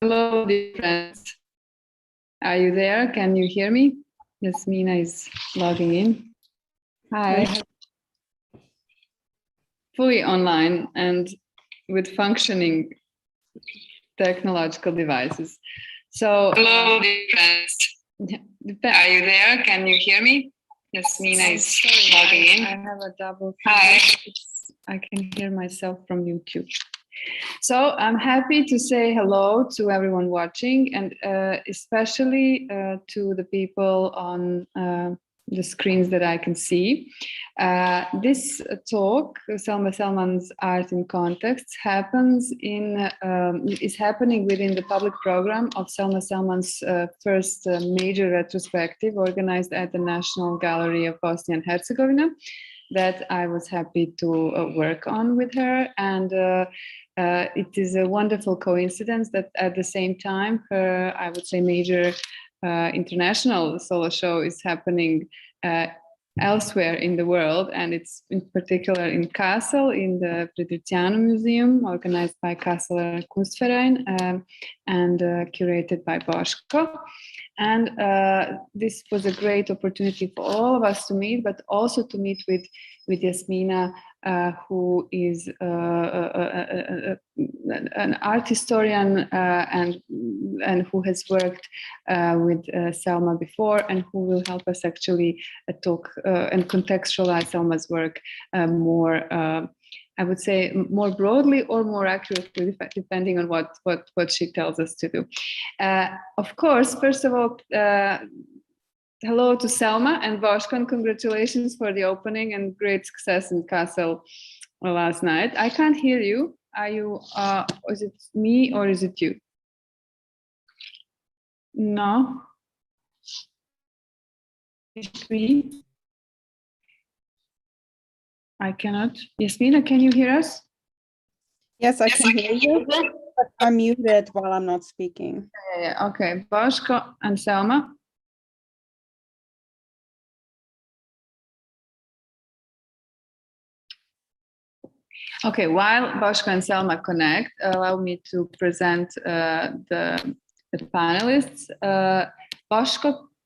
Hello, dear friends. Are you there? Can you hear me? Jasmina is logging in. Hi. Fully online and with functioning technological devices. So, hello, dear friends. Are you there? Can you hear me? Jasmina is logging in. I have a double. Hi. I can hear myself from YouTube. So I'm happy to say hello to everyone watching, and especially to the people on the screens that I can see. This talk, Selman's Art in Context, is happening within the public program of Selman's first major retrospective organized at the National Gallery of Bosnia and Herzegovina that I was happy to work on with her. And it is a wonderful coincidence that at the same time, her, I would say, major international solo show is happening elsewhere in the world, and it's in particular in Kassel, in the Fridericianum Museum, organized by Kasseler Kunstverein and curated by Boshko. And this was a great opportunity for all of us to meet, but also to meet with Jasmina, who is an art historian and who has worked with Selma before, and who will help us actually talk and contextualize Selma's work more. I would say more broadly or more accurately, depending on what she tells us to do. Of course, first of all, hello to Selma and Boshko, and congratulations for the opening and great success in Kassel last night. I can't hear you. Are you? Is it me or is it you? No. It's me. I cannot. Jasmina, can you hear us? Yes, I can hear you, but I'm muted while I'm not speaking. Yeah, okay. Boshko and Selma. Okay, while Boshko and Selma connect, allow me to present the panelists.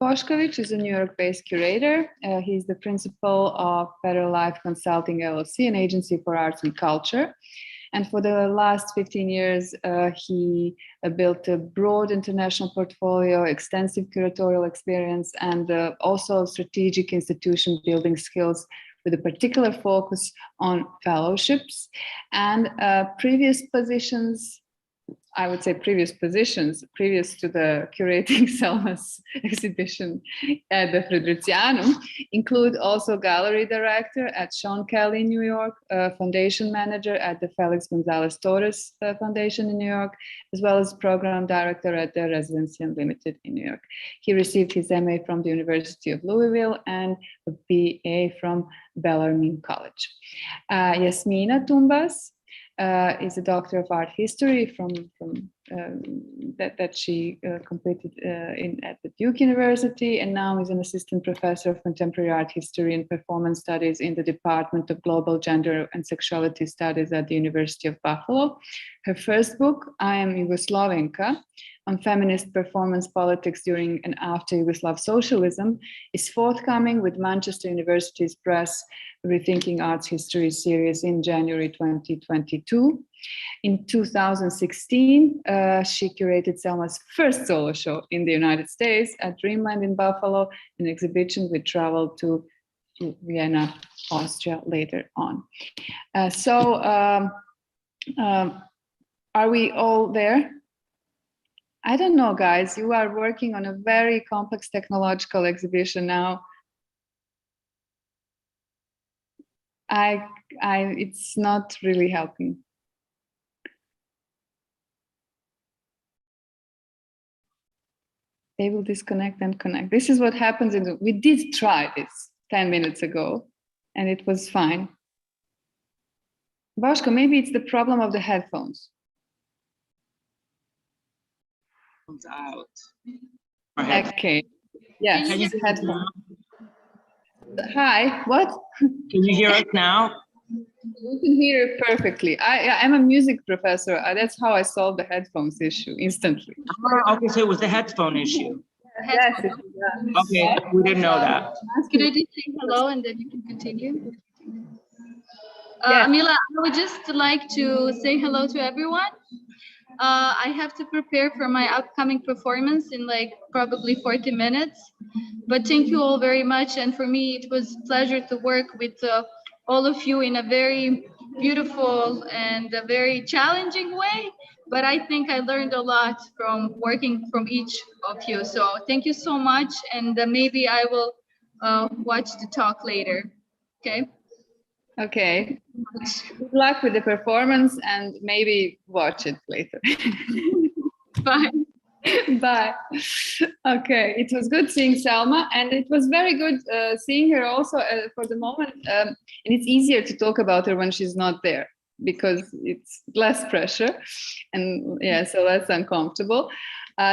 Boskovic is a New York-based curator. He's the principal of Better Life Consulting LLC, an agency for arts and culture. And for the last 15 years, he built a broad international portfolio, extensive curatorial experience, and also strategic institution building skills with a particular focus on fellowships and previous positions. I would say previous positions, previous to the curating Selma's exhibition at the Fridericianum, include also gallery director at Sean Kelly in New York, foundation manager at the Felix Gonzalez Torres Foundation in New York, as well as program director at the Residency Unlimited in New York. He received his MA from the University of Louisville and a BA from Bellarmine College. Jasmina Tumbas is a Doctor of Art History that she completed at the Duke University, and now is an assistant professor of contemporary art history and performance studies in the Department of Global Gender and Sexuality Studies at the University of Buffalo. Her first book, I Am Yugoslavenka, on feminist performance politics during and after Yugoslav socialism, is forthcoming with Manchester University's Press Rethinking Arts History series in January 2022. In 2016, she curated Selma's first solo show in the United States at Dreamland in Buffalo, an exhibition we traveled to Vienna, Austria later on. Are we all there? I don't know, guys. You are working on a very complex technological exhibition now. It's not really helping. They will disconnect and connect. This is what happens. We did try this 10 minutes ago, and it was fine. Boshko, maybe it's the problem of the headphones. Out. Okay. Yes. Can you headphones. Hi. What? Can you hear us now? You can hear it perfectly. I'm a music professor. That's how I solved the headphones issue instantly. Oh, okay, so it was the headphone issue. Yes, Okay, we didn't know that. Could I just say hello and then you can continue? Yes. Amila, I would just like to say hello to everyone. I have to prepare for my upcoming performance in like probably 40 minutes. But thank you all very much. And for me, it was a pleasure to work with all of you in a very beautiful and a very challenging way. But I think I learned a lot from working from each of you. So thank you so much. And maybe I will watch the talk later. Okay. Okay. Good luck with the performance and maybe watch it later. Bye. Bye. Okay, it was good seeing Selma, and it was very good seeing her also for the moment. And it's easier to talk about her when she's not there because it's less pressure, and yeah, so less uncomfortable.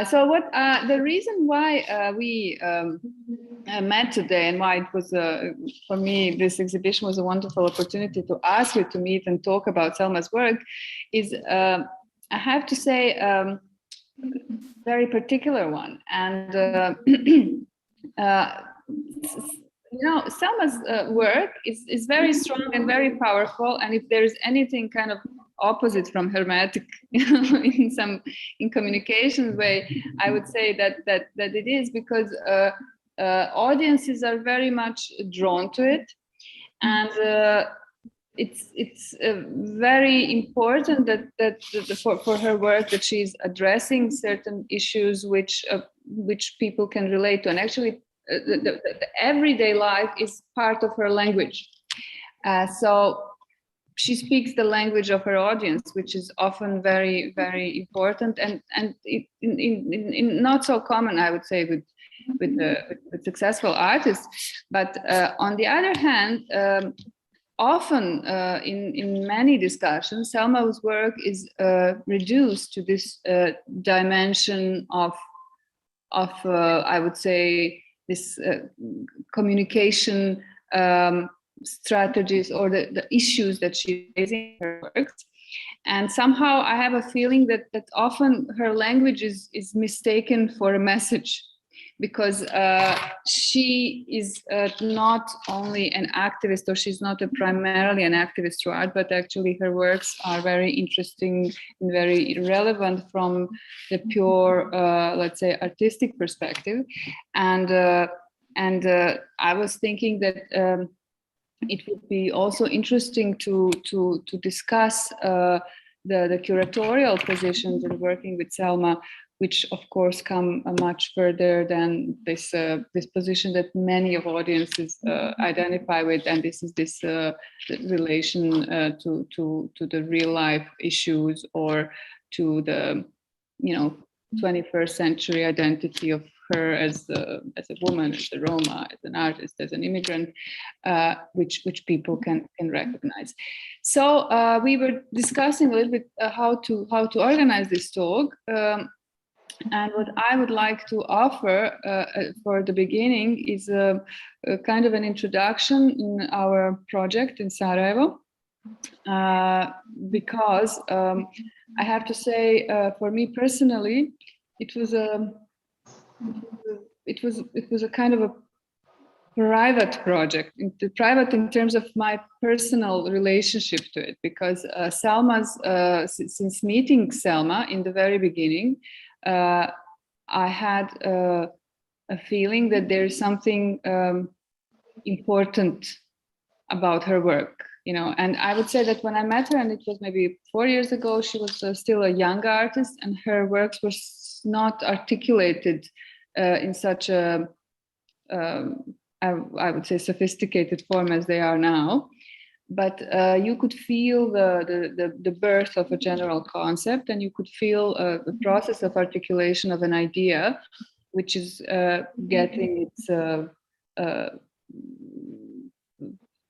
So what the reason why we met today and why it was for me this exhibition was a wonderful opportunity to ask you to meet and talk about Selma's work is I have to say very particular one, and Selma's work is very strong and very powerful, and if there is anything kind of opposite from hermetic in communication way, I would say that it is because audiences are very much drawn to it, and it's very important that for her work that she's addressing certain issues which people can relate to, and actually the everyday life is part of her language. So she speaks the language of her audience, which is often very, very important, and in not so common, I would say, with successful artists. But on the other hand, often in many discussions, Selma's work is reduced to this dimension of I would say this communication strategies or the issues that she raises in her works. And somehow I have a feeling that often her language is mistaken for a message, because she is not only an activist, or she's not primarily an activist through art, but actually her works are very interesting and very relevant from the pure, let's say, artistic perspective. And I was thinking that it would be also interesting to discuss the curatorial positions in working with Selma, which of course come much further than this position that many of audiences identify with, and this is this relation to the real life issues, or to the 21st century identity of her as a woman, as a Roma, as an artist, as an immigrant, which people can recognize. So we were discussing a little bit how to organize this talk. And what I would like to offer for the beginning is a kind of an introduction in our project in Sarajevo, because I have to say, for me personally, it was a kind of a private project, private in terms of my personal relationship to it, because Selma's, since meeting Selma in the very beginning, I had a feeling that there is something important about her work, and I would say that when I met her, and it was maybe 4 years ago, she was still a young artist, and her works were not articulated in such a, I would say, sophisticated form as they are now. But you could feel the birth of a general concept, and you could feel the process of articulation of an idea, which is getting its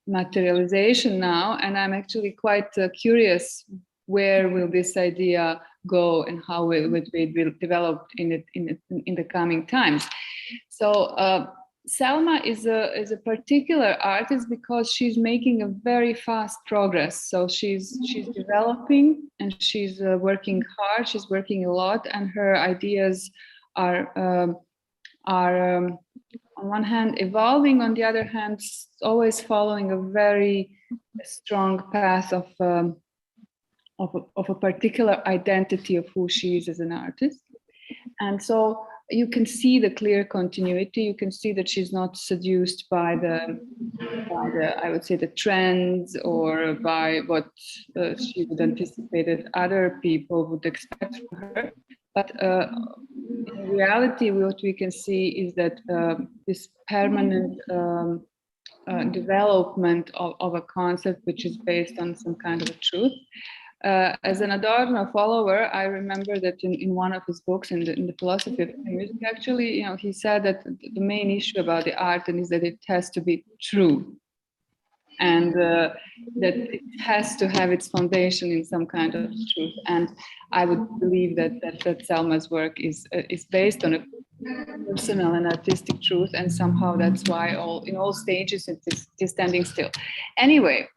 materialization now. And I'm actually quite curious, where will this idea go, and how will it be developed in the coming times? So Selma is a particular artist because she's making a very fast progress. So she's developing and she's working hard. She's working a lot, and her ideas are on one hand evolving, on the other hand always following a very strong path of a particular identity of who she is as an artist. And so you can see the clear continuity. You can see that she's not seduced by the I would say the trends or by what she would anticipate that other people would expect from her. But in reality, what we can see is that this permanent development of a concept which is based on some kind of a truth. As an Adorno follower, I remember that in one of his books, in the philosophy of music, actually, he said that the main issue about the art is that it has to be true, and that it has to have its foundation in some kind of truth. And I would believe that Selma's work is based on a personal and artistic truth, and somehow that's why in all stages it is standing still. Anyway.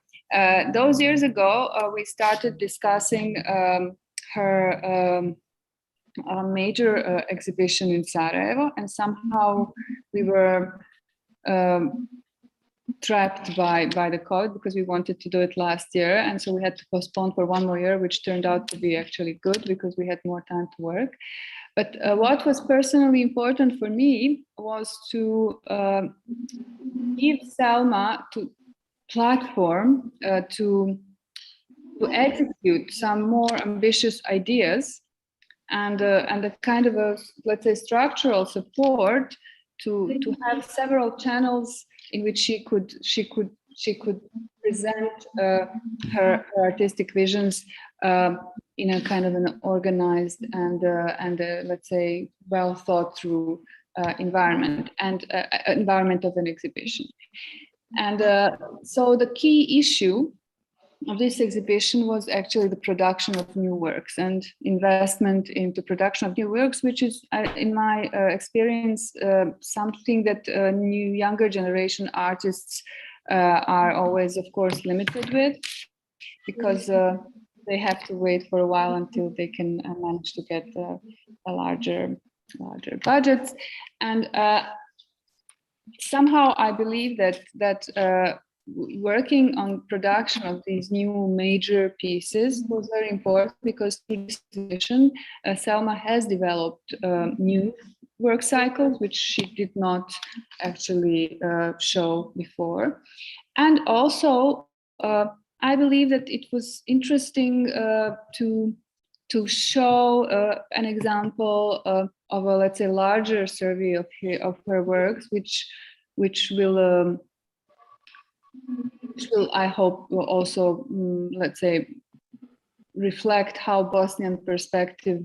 Those years ago, we started discussing her major exhibition in Sarajevo, and somehow we were trapped by the COVID because we wanted to do it last year, and so we had to postpone for one more year, which turned out to be actually good because we had more time to work. But what was personally important for me was to give Selma platform to execute some more ambitious ideas and a kind of a, let's say, structural support to have several channels in which she could present her artistic visions in a kind of an organized and let's say well thought through environment of an exhibition. And so the key issue of this exhibition was actually the production of new works and investment into production of new works, which is, in my experience, something that younger generation artists are always, of course, limited with, because they have to wait for a while until they can manage to get a larger budgets. And somehow I believe that working on production of these new major pieces was very important, because through this exhibition, Selma has developed new work cycles, which she did not actually show before. And also, I believe that it was interesting to show an example of a, let's say, larger survey of her works, which will I hope will also let's say reflect how Bosnian perspective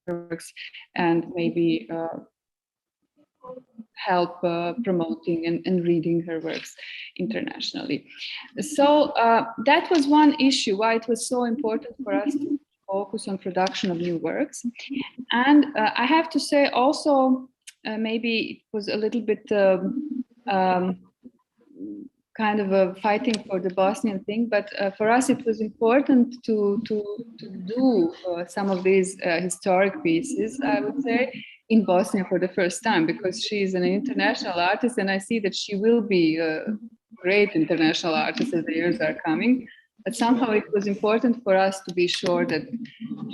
works, and maybe help promoting and reading her works internationally. So that was one issue why it was so important for us to focus on production of new works. And I have to say also, maybe it was a little bit kind of a fighting for the Bosnian thing, but for us it was important to do some of these historic pieces, I would say, in Bosnia for the first time, because she is an international artist, and I see that she will be a great international artist as the years are coming. But somehow it was important for us to be sure that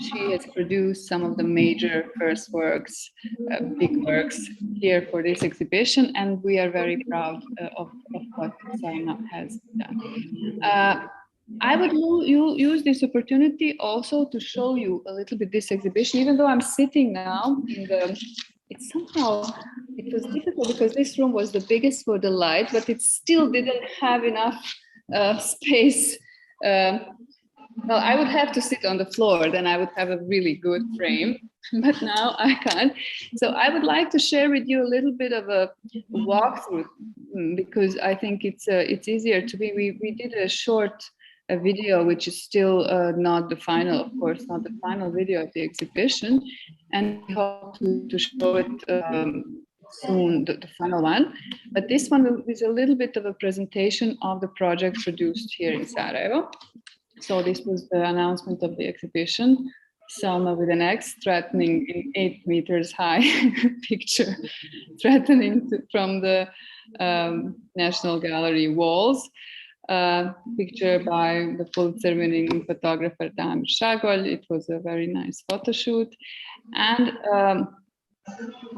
she has produced some of the major first works, big works here for this exhibition, and we are very proud of what Selma has done. I would use this opportunity also to show you a little bit this exhibition, even though I'm sitting now in the, it was difficult because this room was the biggest for the light, but it still didn't have enough space. Well, I would have to sit on the floor, then I would have a really good frame, but now I can't. So I would like to share with you a little bit of a walkthrough, because I think it's easier to be. We did a short video, which is still not the final, of course, not the final video of the exhibition, and we hope to show it soon, the final one. But this one is a little bit of a presentation of the project produced here in Sarajevo. So this was the announcement of the exhibition. Selma with an X threatening in 8 meters high picture, threatening from the National Gallery walls. Picture by the Pulitzer-winning photographer Dan Shagol. It was a very nice photo shoot. And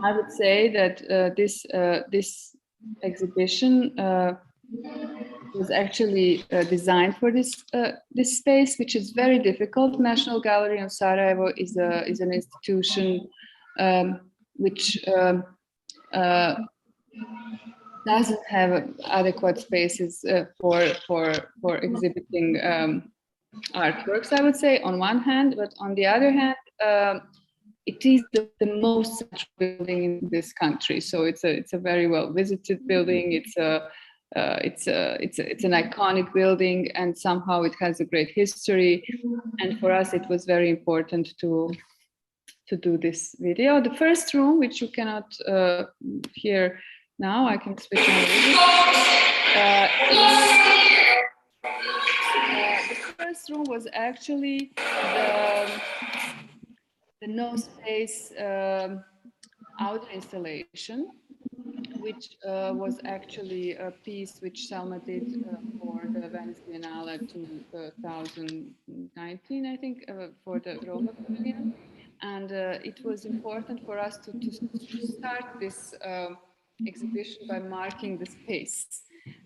I would say that this exhibition was actually designed for this space, which is very difficult. National Gallery of Sarajevo is an institution which doesn't have adequate spaces for exhibiting artworks, I would say, on one hand, but on the other hand, it is the most central building in this country. So it's a very well visited building. It's an iconic building, and somehow it has a great history. And for us, it was very important to do this video. The first room, which you cannot hear now, I can switch on. The first room was actually the no space outer installation, which was actually a piece which Selma did for the Venice Biennale 2019, I think, for the Roma Pavilion. And it was important for us to start this exhibition by marking the space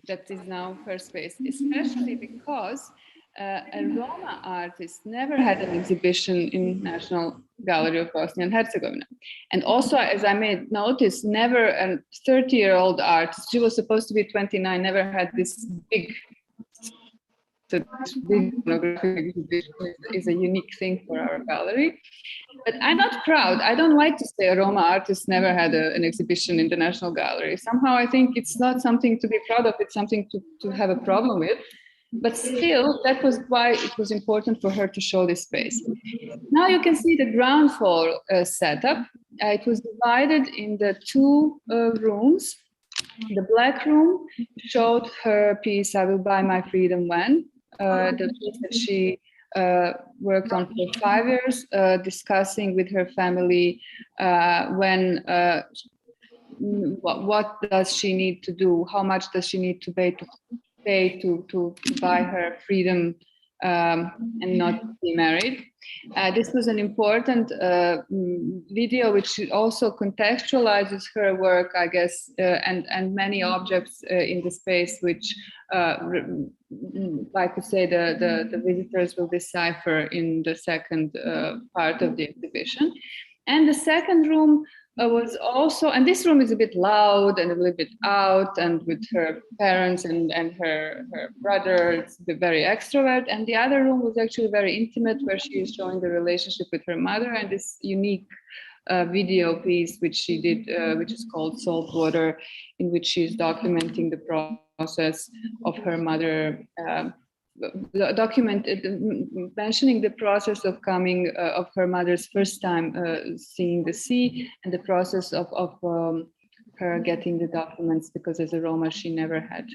that is now her space, especially because a Roma artist never had an exhibition in National Gallery of Bosnia and Herzegovina. And also, as I may notice, never a 30-year-old artist, she was supposed to be 29, never had this big pornographic exhibition. Is a unique thing for our gallery. But I'm not proud. I don't like to say a Roma artist never had an exhibition in the National Gallery. Somehow I think it's not something to be proud of, it's something to have a problem with. But still, that was why it was important for her to show this space. Now you can see the ground floor setup. It was divided in the 2 rooms. The black room showed her piece, I Will Buy My Freedom When, the piece that she worked on for 5 years, discussing with her family what does she need to do, how much does she need to pay to buy her freedom and not be married. This was an important video which also contextualizes her work, I guess, and many objects in the space which I could say the visitors will decipher in the second part of the exhibition. And the second room was also, and this room is a bit loud and a little bit out, and with her parents and her brother, it's very extrovert. And the other room was actually very intimate, where she is showing the relationship with her mother, and this unique video piece which she did, which is called Salt Water, in which she is documenting the process of her mother, mentioning the process of coming of her mother's first time seeing the sea, and the process of her getting the documents, because as a Roma she never had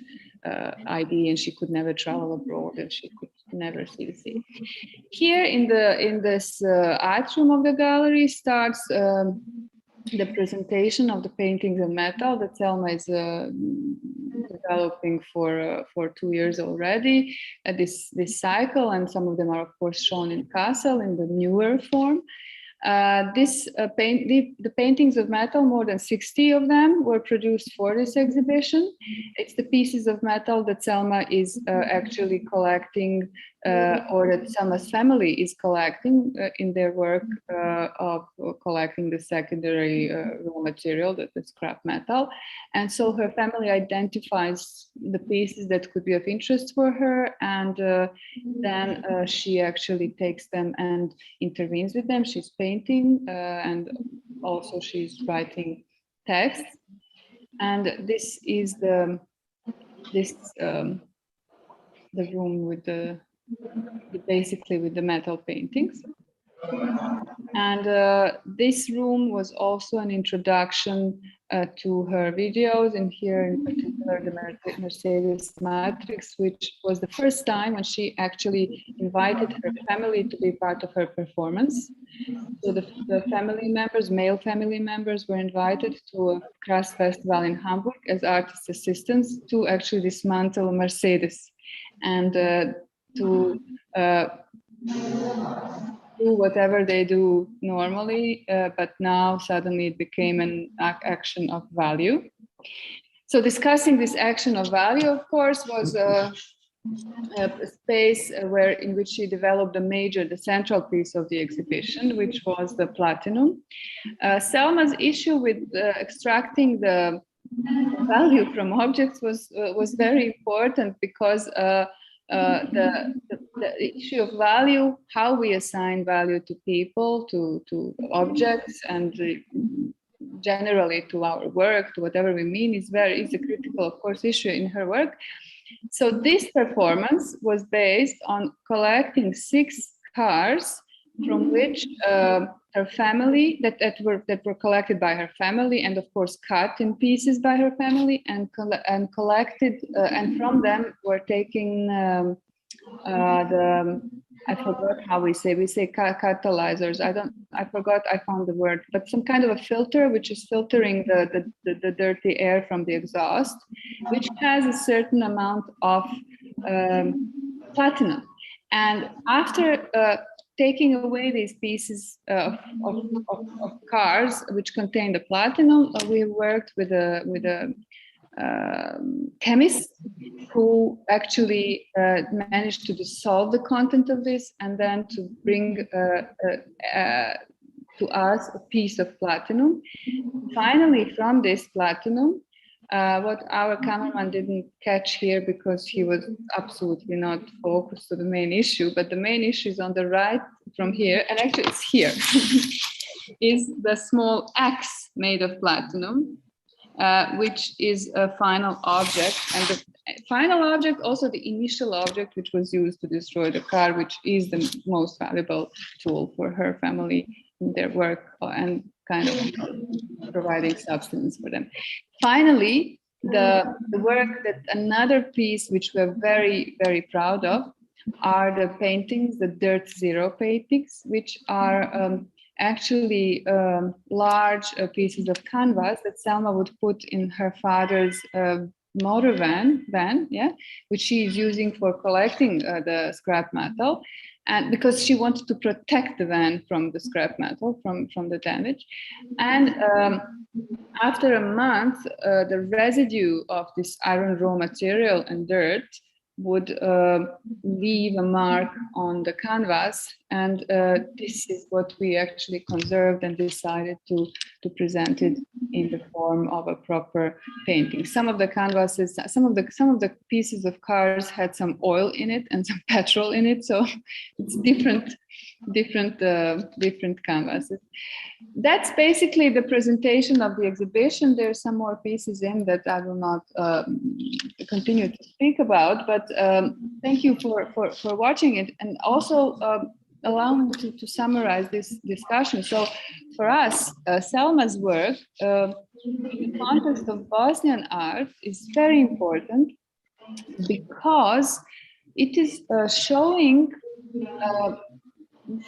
ID, and she could never travel abroad, and she could never see the sea. Here in this atrium of the gallery starts the presentation of the paintings in metal that Selma is developing for 2 years already. This cycle, and some of them are of course shown in Kassel in the newer form. The paintings of metal, more than 60 of them, were produced for this exhibition. It's the pieces of metal that Selma is actually collecting, or that Selma's family is collecting in their work of collecting the secondary raw material, the scrap metal. And so her family identifies the pieces that could be of interest for her, and then she actually takes them and intervenes with them. She's painting, and also she's writing text. And this is the room with basically with the metal paintings. And this room was also an introduction to her videos, and here in particular the Mercedes Matrix, which was the first time when she actually invited her family to be part of her performance. So the family members, male family members, were invited to a Kras festival in Hamburg as artist assistants to actually dismantle Mercedes and to do whatever they do normally, but now suddenly it became an action of value. So discussing this action of value, of course, was a space where in which she developed the central piece of the exhibition, which was the platinum. Selma's issue with extracting the value from objects was very important because the issue of value, how we assign value to people, to objects, and generally to our work, to whatever we mean, is a critical, of course, issue in her work. So this performance was based on collecting 6 cars from which her family that were collected by her family, and of course cut in pieces by her family, and collected, and from them were taking I forgot how we say catalyzers. I forgot, I found the word, but some kind of a filter which is filtering the dirty air from the exhaust, which has a certain amount of platinum. And after taking away these pieces of cars which contain the platinum, we worked with a chemist who actually managed to dissolve the content of this and then to bring to us a piece of platinum. Finally, from this platinum, what our cameraman didn't catch here because he was absolutely not focused on the main issue, but the main issue is on the right from here, and actually it's here, is the small axe made of platinum, which is a final object. And the final object, also the initial object, which was used to destroy the car, which is the most valuable tool for her family in their work and kind of providing substance for them. Finally, the work that another piece which we're very, very proud of are the paintings, the Dirt Zero paintings, which are actually large pieces of canvas that Selma would put in her father's motor van, which she is using for collecting the scrap metal, and because she wanted to protect the van from the scrap metal, from the damage. And after a month, the residue of this iron raw material and dirt would leave a mark on the canvas, and this is what we actually conserved and decided to present it in the form of a proper painting. Some of the canvases, some of the pieces of cars had some oil in it and some petrol in it, so it's different canvases. That's basically the presentation of the exhibition. There's some more pieces in that I will not continue to speak about, but thank you for watching it, and also allow me to summarize this discussion. So for us, Selma's work in the context of Bosnian art is very important because it is showing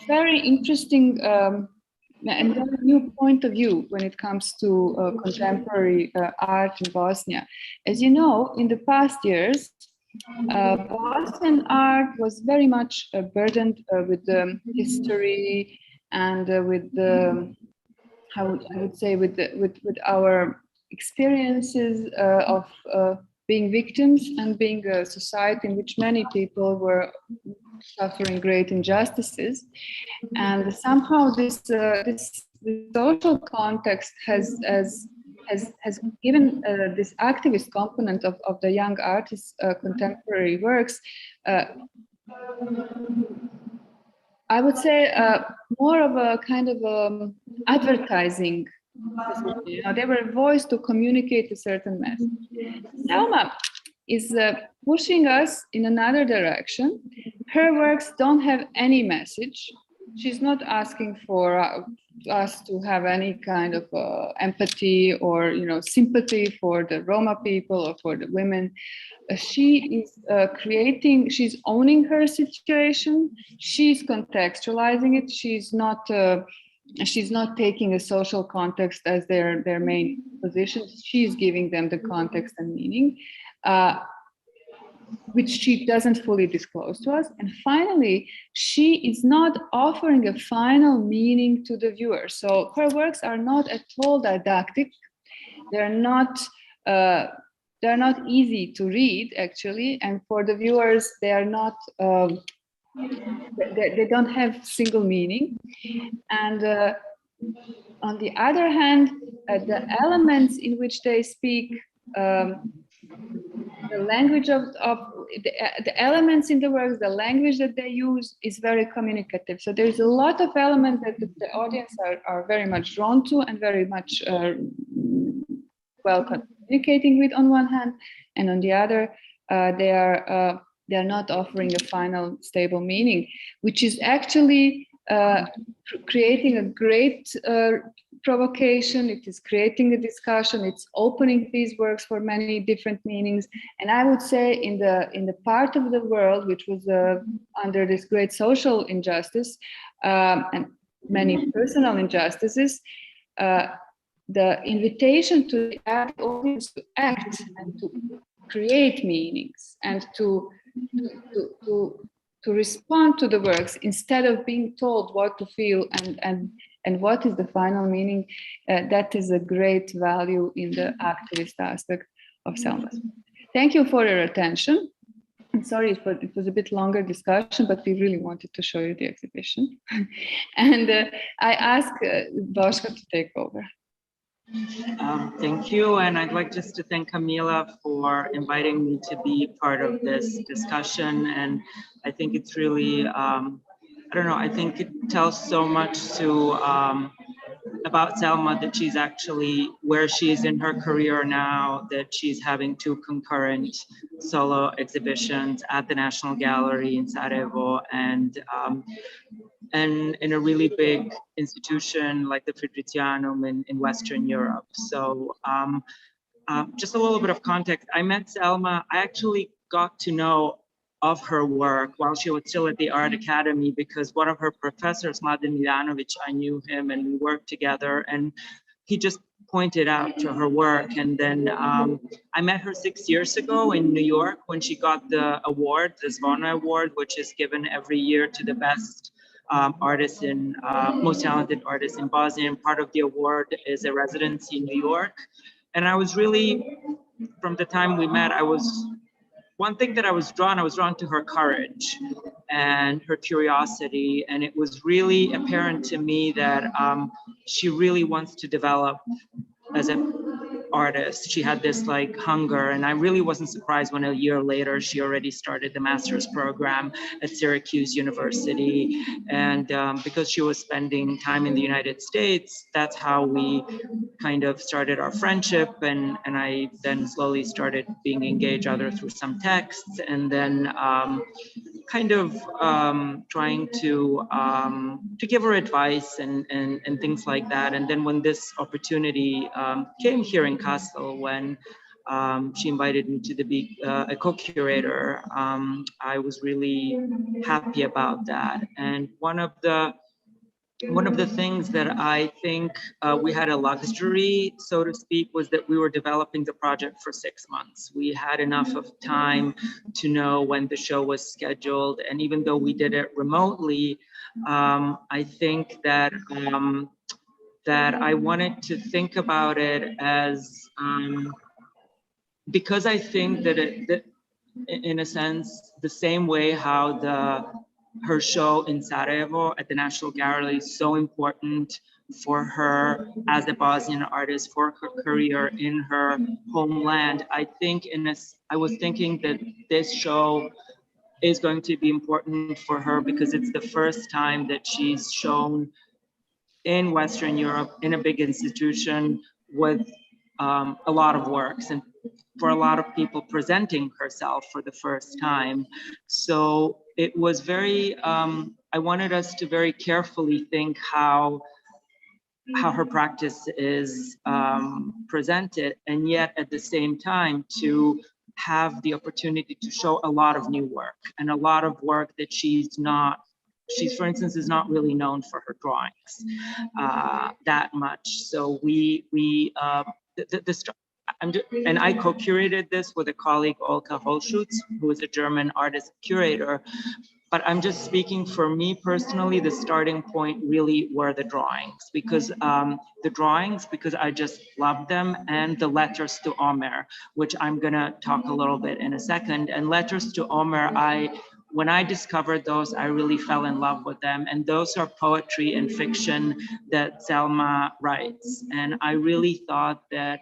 very interesting and a new point of view when it comes to contemporary art in Bosnia. As you know, in the past years, Bosnian art was very much burdened with the history and with the, I would say, with our experiences of being victims and being a society in which many people were suffering great injustices, and somehow this social context has given this activist component of the young artists' contemporary works, I would say more of a kind of advertising. You know, they were voiced to communicate a certain message. Selma is pushing us in another direction. Her works don't have any message. she's not asking for us to have any kind of empathy or sympathy for the Roma people or for the women. She is she's owning her situation. She's contextualizing it. She's not taking a social context as their main position. She's giving them the context and meaning, which she doesn't fully disclose to us. And finally, she is not offering a final meaning to the viewer. So her works are not at all didactic. They're not easy to read, actually, and for the viewers, they are not. They don't have single meaning. And on the other hand, the elements in which they speak, the language of the elements in the works, the language that they use is very communicative. So there's a lot of elements that the audience are very much drawn to and very much well communicating with on one hand, and on the other, they're not offering a final stable meaning, which is actually creating a great provocation. It is creating a discussion. It's opening these works for many different meanings. And I would say in the part of the world which was under this great social injustice and many personal injustices, the invitation to the audience to act and to create meanings and to respond to the works instead of being told what to feel and what is the final meaning, that is a great value in the activist aspect of Selma. Thank you for your attention. I'm sorry it was a bit longer discussion, but we really wanted to show you the exhibition. And I ask Boshko to take over. Thank you, and I'd like just to thank Amila for inviting me to be part of this discussion. And I think it's really, I don't know, I think it tells so much to about Selma, that she's actually where she is in her career now, that she's having 2 concurrent solo exhibitions at the National Gallery in Sarajevo, and in a really big institution like the Fritricianum in Western Europe. So just a little bit of context. I met Selma, I actually got to know of her work while she was still at the Art Academy, because one of her professors, Mladen Milanovic, I knew him and we worked together, and he just pointed out to her work. And then I met her 6 years ago in New York when she got the award, the Zvona Award, which is given every year to the best artists in, most talented artists in Bosnia. And part of the award is a residency in New York. And I was really, from the time we met, one thing that I was drawn to her courage and her curiosity. And it was really apparent to me that she really wants to develop as an artist. She had this like hunger, and I really wasn't surprised when a year later she already started the master's program at Syracuse University. And because she was spending time in the United States, that's how we kind of started our friendship. And I then slowly started being engaged either through some texts and then kind of trying to give her advice and things like that. And then when this opportunity came here in Kassel, when she invited me to be a co-curator, I was really happy about that. And one of the things that I think we had a luxury, so to speak, was that we were developing the project for 6 months. We had enough of time to know when the show was scheduled. And even though we did it remotely, I think that I wanted to think about it as, because I think that in a sense, the same way how her show in Sarajevo at the National Gallery is so important for her as a Bosnian artist, for her career in her homeland. I think I was thinking that this show is going to be important for her because it's the first time that she's shown in Western Europe in a big institution with a lot of works. And for a lot of people, presenting herself for the first time. So it was very, I wanted us to very carefully think how her practice is presented, and yet at the same time to have the opportunity to show a lot of new work, and a lot of work that she's, for instance, is not really known for her drawings that much. So and I co-curated this with a colleague, Olga Holschutz, who is a German artist curator. But I'm just speaking for me personally, the starting point really were the drawings, because I just loved them, and the letters to Omer, which I'm gonna talk a little bit in a second. And letters to Omer, when I discovered those, I really fell in love with them. And those are poetry and fiction that Selma writes. And I really thought that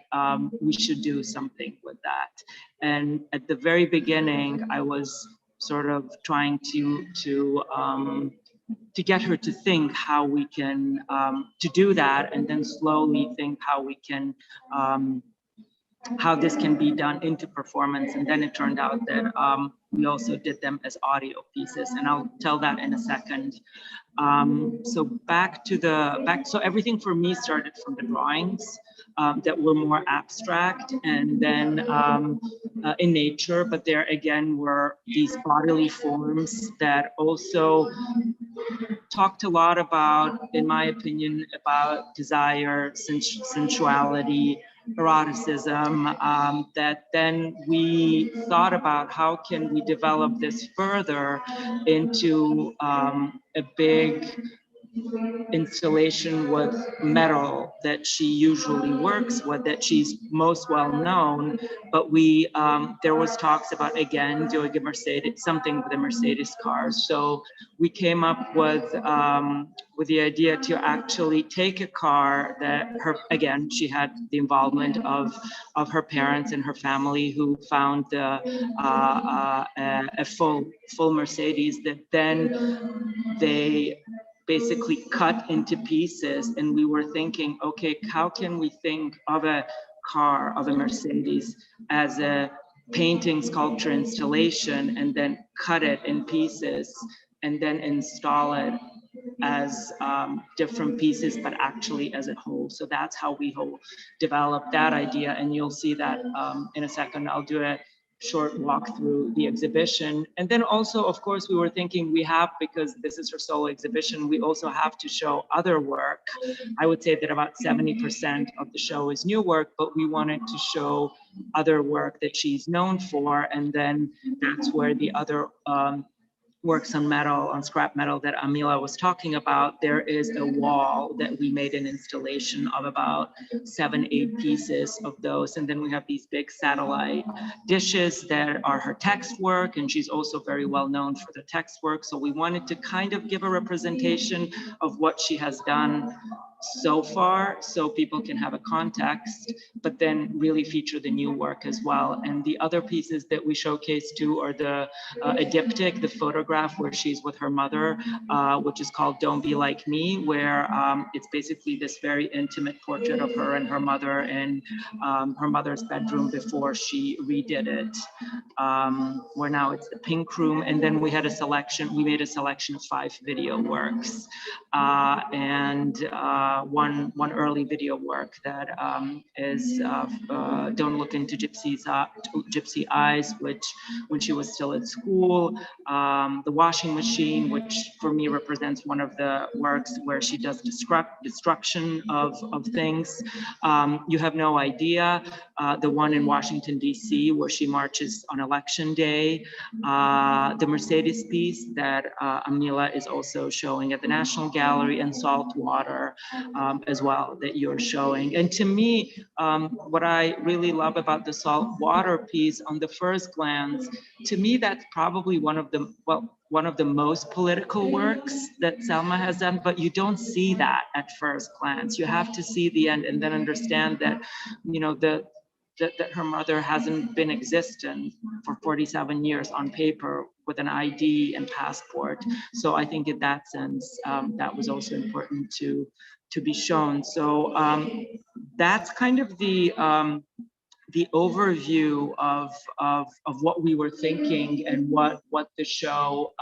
we should do something with that. And at the very beginning, I was sort of trying to get her to think how we can to do that, and then slowly think how we can how this can be done into performance. And then it turned out that we also did them as audio pieces, and I'll tell that in a second. So so everything for me started from the drawings that were more abstract, and then in nature, but there again were these bodily forms that also talked a lot about, in my opinion, about desire, sensuality, eroticism, that then we thought about how can we develop this further into a big installation with metal that she usually works with, that she's most well known. But we there was talks about, again, doing a Mercedes, something with the Mercedes cars. So we came up with the idea to actually take a car that she had the involvement of her parents and her family, who found a full Mercedes that then they basically cut into pieces. And we were thinking, okay, how can we think of a car, of a Mercedes, as a painting, sculpture, installation, and then cut it in pieces and then install it as different pieces, but actually as a whole. So that's how we developed that idea, and you'll see that in a second. I'll do a short walk through the exhibition. And then also, of course, we were thinking because this is her solo exhibition, we also have to show other work. I would say that about 70% of the show is new work, but we wanted to show other work that she's known for. And then that's where the other works on metal, on scrap metal that Amila was talking about. There is a wall that we made an installation of about 7-8 pieces of those. And then we have these big satellite dishes that are her text work, and she's also very well known for the text work. So we wanted to kind of give a representation of what she has done so far, so people can have a context, but then really feature the new work as well. And the other pieces that we showcase too are the a diptych, the photograph where she's with her mother, which is called Don't Be Like Me, where it's basically this very intimate portrait of her and her mother in her mother's bedroom before she redid it, where now it's the pink room. And then we made a selection of 5 video works, and one early video work that is Don't Look Into Gypsy Eyes, which when she was still at school, the washing machine, which for me represents one of the works where she does destruction of things. You Have No Idea, the one in Washington, D.C., where she marches on election day, the Mercedes piece that Amila is also showing at the National Gallery, and Salt Water as well, that you're showing. And to me, what I really love about the Salt Water piece, on the first glance, to me, that's probably one of the most political works that Selma has done, but you don't see that at first glance. You have to see the end and then understand that, you know, that her mother hasn't been existent for 47 years on paper with an ID and passport. So I think in that sense, that was also important to be shown. So that's kind of the the overview of what we were thinking and what the show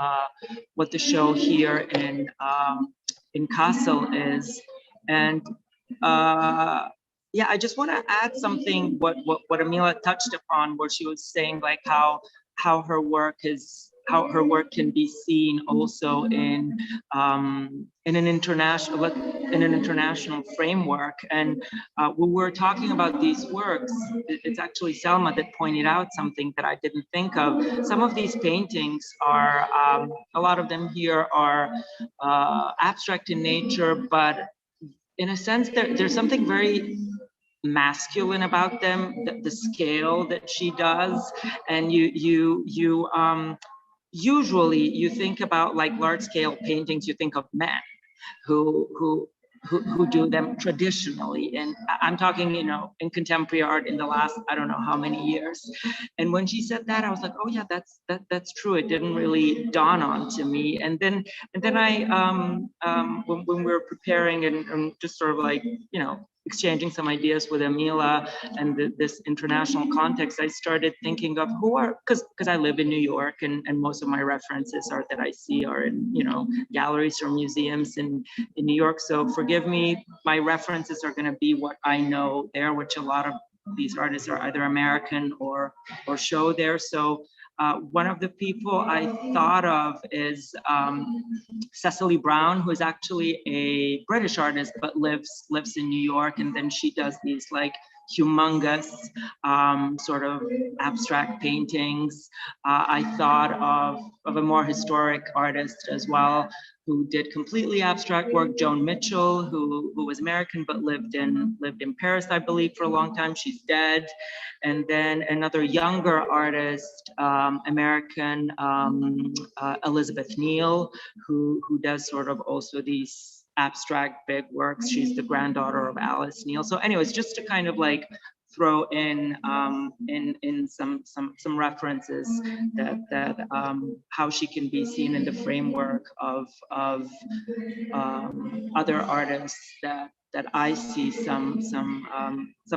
here in Kassel is. And yeah, I just want to add something what Amila touched upon, where she was saying like how her work can be seen also in an international framework. And when we're talking about these works, it's actually Selma that pointed out something that I didn't think of. Some of these paintings are a lot of them here are abstract in nature, but in a sense there's something very masculine about them, the scale that she does. And usually you think about like large scale paintings, you think of men who do them traditionally. And I'm talking, you know, in contemporary art in the last, I don't know how many years. And when she said that, I was like, oh yeah, that's true. It didn't really dawn on to me. And then I, when we were preparing and just sort of like, you know, exchanging some ideas with Amila and this international context, I started thinking of who are, because I live in New York, and most of my references are that I see are in, you know, galleries or museums in New York. So forgive me, my references are going to be what I know there, which a lot of these artists are either American or show there. So one of the people I thought of is Cecily Brown, who is actually a British artist but lives in New York, and then she does these like humongous sort of abstract paintings. I thought of a more historic artist as well, who did completely abstract work, Joan Mitchell, who was American but lived in Paris, I believe, for a long time. She's dead. And then another younger artist, American, Elizabeth Neal, who does sort of also these abstract big works. She's the granddaughter of Alice Neal. So anyways, just to kind of like throw in some references that how she can be seen in the framework of other artists that I see some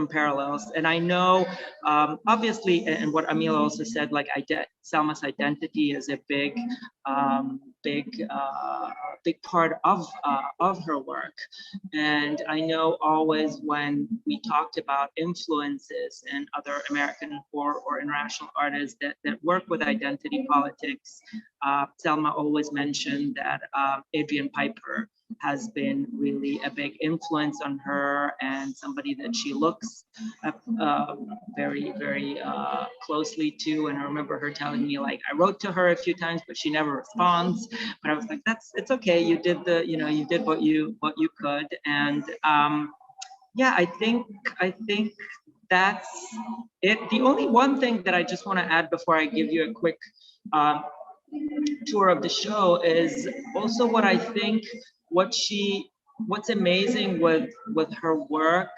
parallels. And I know, obviously, and what Amila also said, like Selma's identity is a big part of her work. And I know always when we talked about influences and other American or international artists that work with identity politics, Selma always mentioned that Adrian Piper has been really a big influence on her, and somebody that she looks very, very closely to. And I remember her telling me, like, I wrote to her a few times, but she never responds. But I was like, it's okay. You did you did what you could. And yeah, I think that's it. The only one thing that I just want to add before I give you a quick tour of the show is also what I think, what's amazing with her work,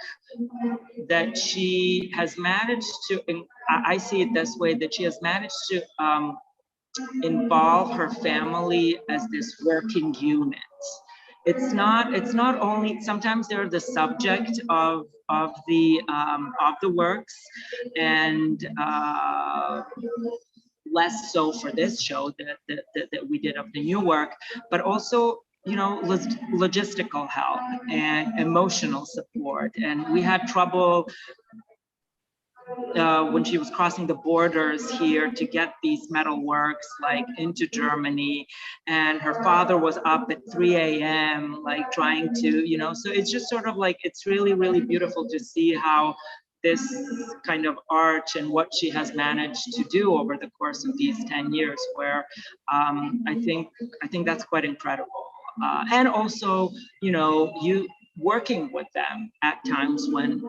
that she has managed to, I see it this way, that she has managed to involve her family as this working unit. It's not only, sometimes they're the subject of the works, and less so for this show that we did of the new work, but also, you know, logistical help and emotional support. And we had trouble when she was crossing the borders here to get these metal works like into Germany, and her father was up at 3 a.m. like trying to, you know, so it's just sort of like, it's really, really beautiful to see how this kind of art and what she has managed to do over the course of these 10 years, where I think that's quite incredible. And also, you know, you working with them at times when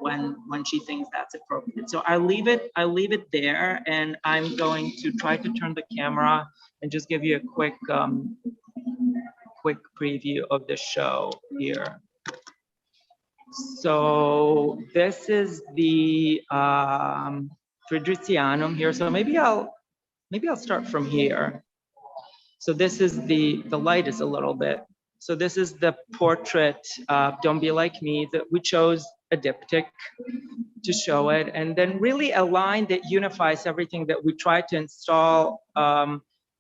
she thinks that's appropriate. So I'll leave it there, and I'm going to try to turn the camera and just give you a quick preview of the show here. So this is the Fridericianum here. So maybe I'll start from here. So this is the light is a little bit. So this is the portrait, Don't Be Like Me, that we chose a diptych to show it, and then really a line that unifies everything that we try to install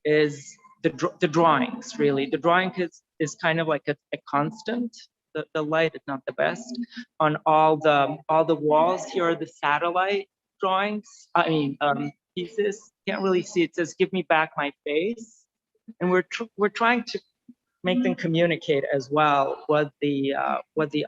is the drawings. Really, the drawing is kind of like a constant. The light is not the best on all the walls. Here are the satellite drawings. I mean pieces. Can't really see. It says "Give me back my face," and we're trying to make them communicate as well what the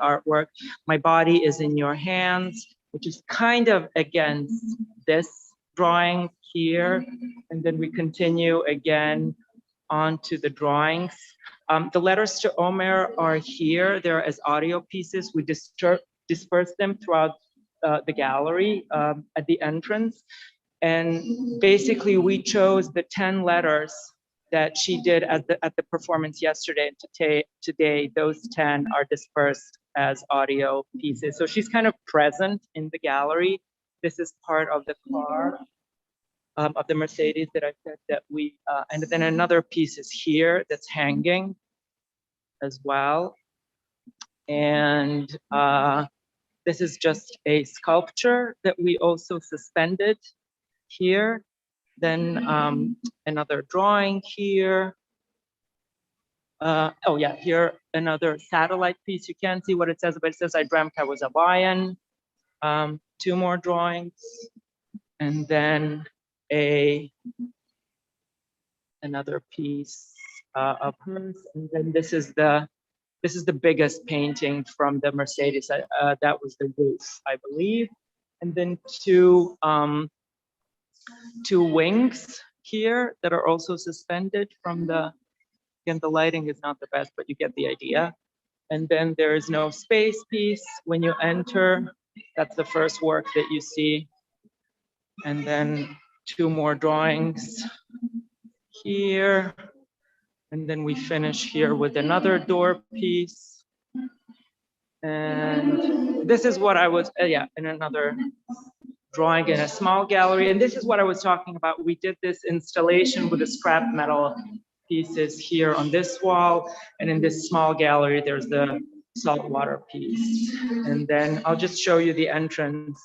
artwork. My body is in your hands, which is kind of against this drawing here, and then we continue again onto the drawings. The letters to Omer are here. They're as audio pieces. We disperse them throughout the gallery at the entrance. And basically we chose the 10 letters that she did at the performance yesterday. And today, those 10 are dispersed as audio pieces. So she's kind of present in the gallery. This is part of the car. Of the Mercedes that I said that we, and then another piece is here that's hanging as well. And this is just a sculpture that we also suspended here. Then another drawing here. Oh yeah, here another satellite piece. You can't see what it says, but it says, "I dreamt I was a lion." 2 more drawings. And then another piece of hers, and then this is the biggest painting from the Mercedes. That was the roof, I believe, and then two wings here that are also suspended from the. Again, the lighting is not the best, but you get the idea. And then there is no space piece when you enter. That's the first work that you see, and then 2 more drawings here, and then we finish here with another door piece. And this is what I was, in another drawing in a small gallery. And this is what I was talking about. We did this installation with the scrap metal pieces here on this wall, and in this small gallery, there's the saltwater piece. And then I'll just show you the entrance,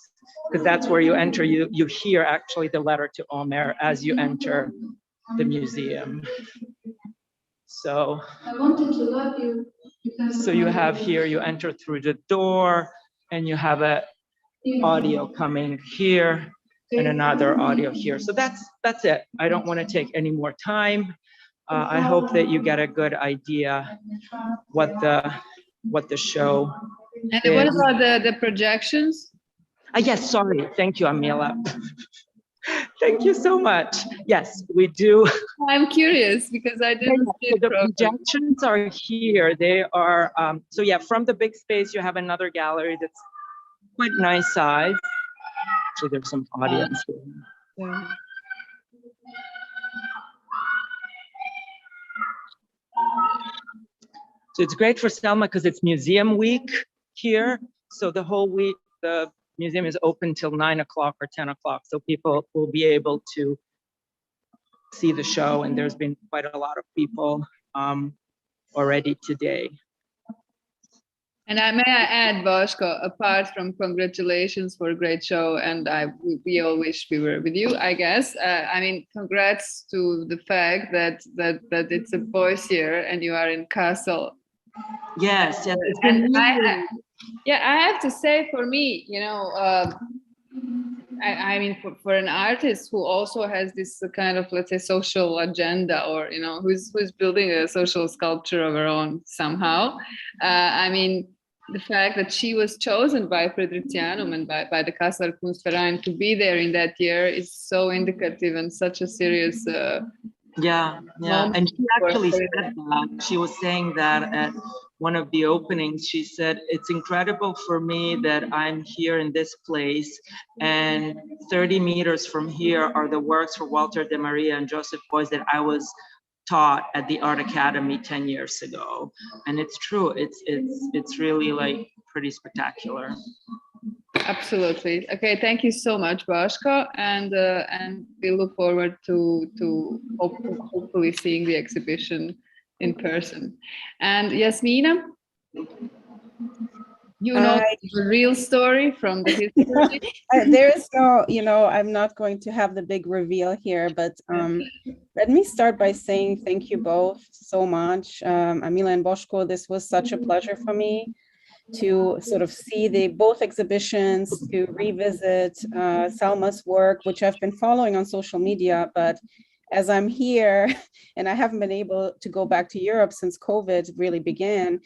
because that's where you enter. You hear actually the letter to Omer as you enter the museum. So I wanted to love you. So you have here, you enter through the door, and you have a audio coming here and another audio here. So that's it. I don't want to take any more time. I hope that you get a good idea what the show And is. what about the projections? Yes, sorry. Thank you, Amila. Thank you so much. Yes, we do. I'm curious because I didn't see the projections are here. They are, so yeah, from the big space, you have another gallery that's quite nice size. So there's some audience here. Yeah. So it's great for Selma because it's museum week here. So the whole week, the museum is open till 9 o'clock or 10 o'clock. So people will be able to see the show. And there's been quite a lot of people already today. And may I add, Boshko, apart from congratulations for a great show, and we all wish we were with you, I guess. I mean, congrats to the fact that it's a boys' year and you are in Kassel. Yes, yes. And I have to say, for me, you know, I mean, for an artist who also has this kind of, let's say, social agenda, or you know, who's building a social sculpture of her own somehow. I mean, the fact that she was chosen by Friderizianum and by the Kasseler Kunstverein to be there in that year is so indicative and such a serious. Yeah. And she actually said that. She was saying that at one of the openings. She said, "It's incredible for me that I'm here in this place, and 30 meters from here are the works for Walter de Maria and Joseph Beuys that I was taught at the Art Academy 10 years ago." And it's true. It's really like pretty spectacular. Absolutely. Okay, thank you so much, Boshko, and we look forward to hopefully seeing the exhibition in person. And Jasmina? You know the real story from the history? There is no, I'm not going to have the big reveal here, but let me start by saying thank you both so much. Amila and Boshko, this was such a pleasure for me to sort of see the both exhibitions, to revisit Selma's work, which I've been following on social media, but as I'm here and I haven't been able to go back to Europe since COVID really began,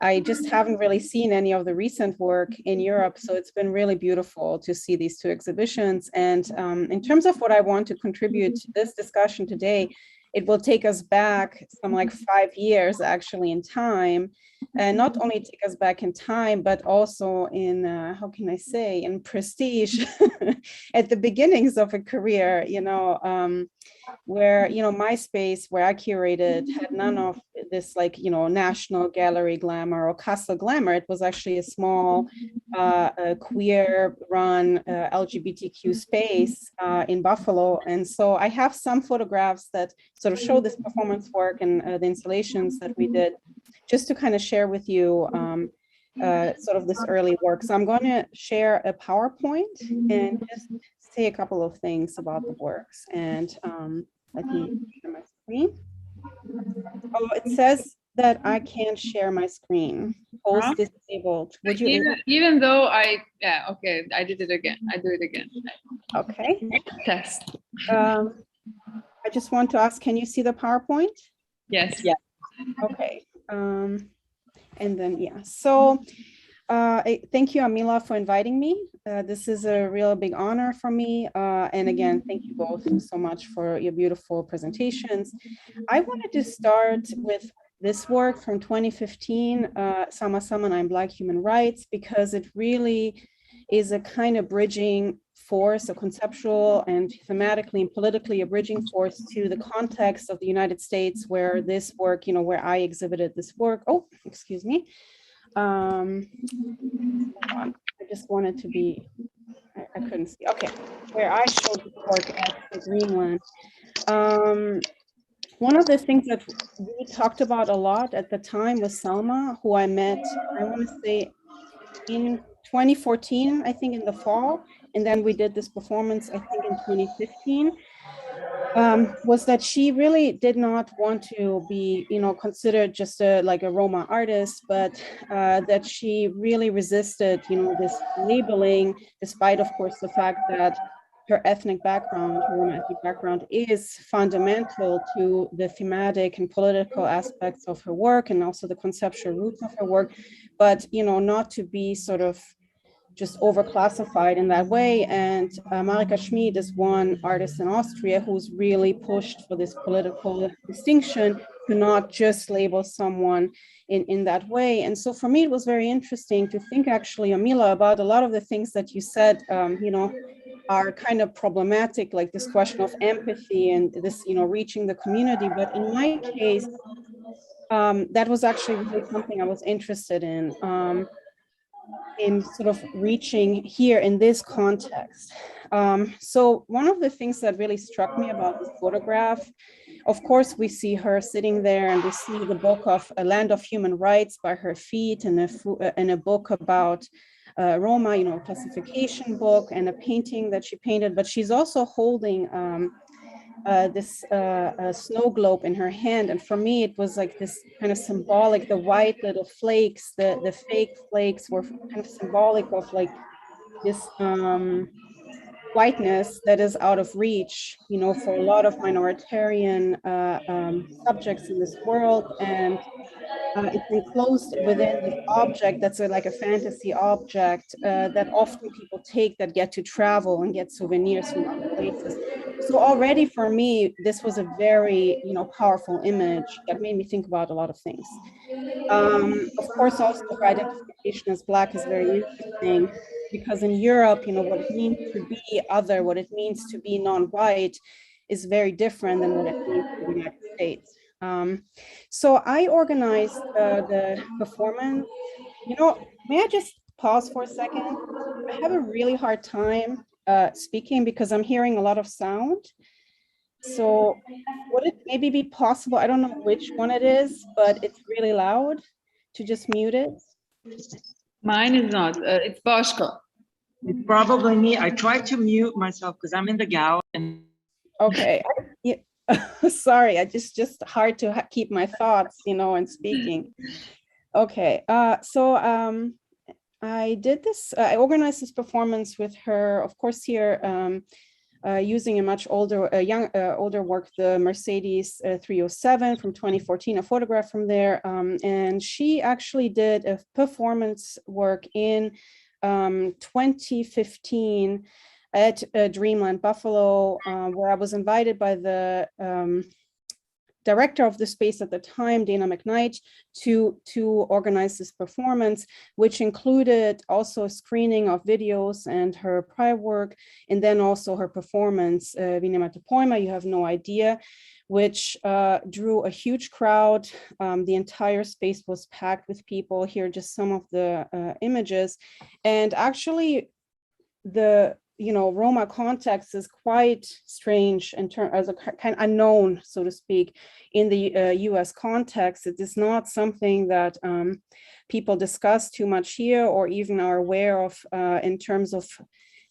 I just haven't really seen any of the recent work in Europe. So it's been really beautiful to see these two exhibitions. And in terms of what I want to contribute to this discussion today, it will take us back some like 5 years actually in time. And not only take us back in time, but also in, how can I say, in prestige at the beginnings of a career, where, my space where I curated had none of this like, national gallery glamour or castle glamour. It was actually a small queer run LGBTQ space in Buffalo. And so I have some photographs that sort of show this performance work and the installations that we did, just to kind of share with you sort of this early work. So I'm going to share a PowerPoint and just say a couple of things about the works. And let me share my screen. Oh, it says that I can't share my screen. Host disabled. Would you? Even though yeah, okay, I did it again. I do it again. Okay. Test. I just want to ask, can you see the PowerPoint? Yes. Yeah. Okay. And then, yeah. So thank you, Amila, for inviting me. This is a real big honor for me. And again, thank you both so much for your beautiful presentations. I wanted to start with this work from 2015, Selma and I'm Black Human Rights, because it really is a kind of bridging force, a conceptual and thematically and politically a bridging force to the context of the United States, where this work, where I exhibited this work. Oh, excuse me. Hold on. I just wanted to be, I couldn't see. Okay, where I showed the work at Greenland. One of the things that we talked about a lot at the time was Selma, who I met, I want to say in 2014, I think in the fall. And then we did this performance, I think in 2015. Was that she really did not want to be, considered just like a Roma artist, but that she really resisted, this labeling, despite, of course, the fact that her ethnic background, her Roma ethnic background, is fundamental to the thematic and political aspects of her work, and also the conceptual roots of her work, but not to be sort of just overclassified in that way. And Marika Schmid is one artist in Austria who's really pushed for this political distinction to not just label someone in that way. And so for me, it was very interesting to think actually, Amila, about a lot of the things that you said, are kind of problematic, like this question of empathy and this, reaching the community. But in my case, that was actually really something I was interested in sort of reaching here in this context. So one of the things that really struck me about this photograph, of course, we see her sitting there and we see the book of A Land of Human Rights by her feet, and a book about Roma, classification book, and a painting that she painted, but she's also holding this snow globe in her hand. And for me, it was like this kind of symbolic, the white little flakes, the fake flakes were kind of symbolic of like this whiteness that is out of reach, for a lot of minoritarian subjects in this world. And it's enclosed within this object that's like a fantasy object that often people take that get to travel and get souvenirs from other places. So already for me, this was a very, powerful image that made me think about a lot of things. Of course, also her identification as Black is very interesting, because in Europe, what it means to be other, what it means to be non-white is very different than what it means in the United States. So I organized the performance. May I just pause for a second? I have a really hard time speaking because I'm hearing a lot of sound. So would it maybe be possible, I don't know which one it is, but it's really loud, to just mute it? Mine is not. It's Boshko. It's probably me. I tried to mute myself because I'm in the gallery. And Okay. Yeah. Sorry, I just hard to keep my thoughts, and speaking. Okay. I did this. I organized this performance with her, of course, here using a much older work, the Mercedes 307 from 2014, a photograph from there, and she actually did a performance work in 2015 at Dreamland Buffalo, where I was invited by the director of the space at the time, Dana McKnight, to organize this performance, which included also a screening of videos and her prior work, and then also her performance, Vinemate Poima, You Have No Idea, which drew a huge crowd. The entire space was packed with people. Here are just some of the images. And actually, the Roma context is quite strange in terms as a kind of unknown, so to speak, in the U.S. context. It is not something that people discuss too much here, or even are aware of in terms of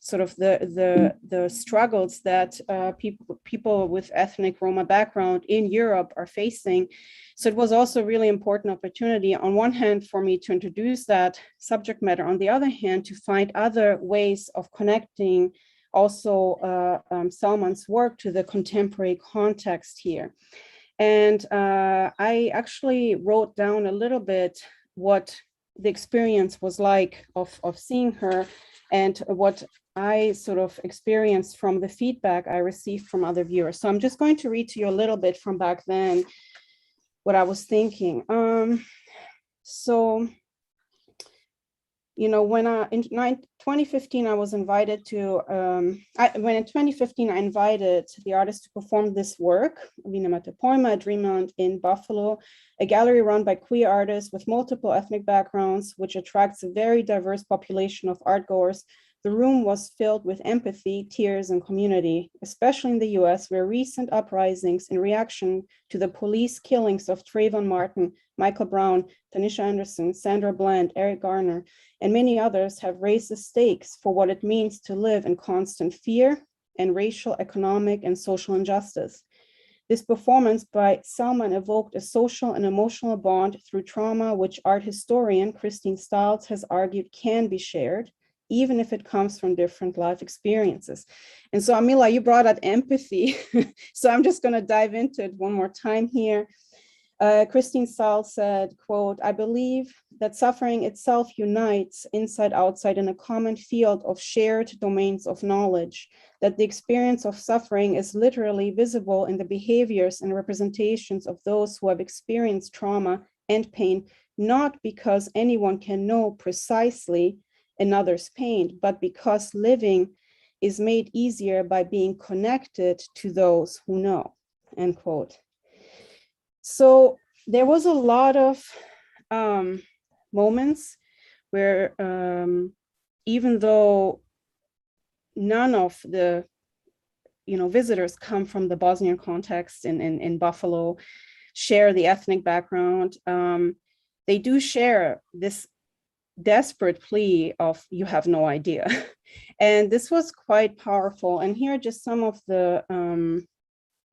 sort of the struggles that people with ethnic Roma background in Europe are facing. So it was also a really important opportunity, on one hand, for me to introduce that subject matter, on the other hand, to find other ways of connecting also Selman's work to the contemporary context here. And I actually wrote down a little bit what the experience was like of seeing her, and what I sort of experienced from the feedback I received from other viewers. So I'm just going to read to you a little bit from back then, what I was thinking. When in 2015, I was invited to, when in 2015, I invited the artist to perform this work, Vinemate Poima, Dreamland in Buffalo, a gallery run by queer artists with multiple ethnic backgrounds, which attracts a very diverse population of art goers. The room was filled with empathy, tears, and community, especially in the US, where recent uprisings in reaction to the police killings of Trayvon Martin, Michael Brown, Tanisha Anderson, Sandra Bland, Eric Garner, and many others have raised the stakes for what it means to live in constant fear and racial, economic, and social injustice. This performance by Selman evoked a social and emotional bond through trauma, which art historian Christine Stiles has argued can be shared, even if it comes from different life experiences. And so, Amila, you brought up empathy. So I'm just going to dive into it one more time here. Christine Stiles said, quote, "I believe that suffering itself unites inside outside in a common field of shared domains of knowledge, that the experience of suffering is literally visible in the behaviors and representations of those who have experienced trauma and pain, not because anyone can know precisely another's pain, but because living is made easier by being connected to those who know," end quote. So there was a lot of moments where even though none of the visitors come from the Bosnian context in Buffalo, share the ethnic background, they do share this desperate plea of "you have no idea." And this was quite powerful. And here are just some of the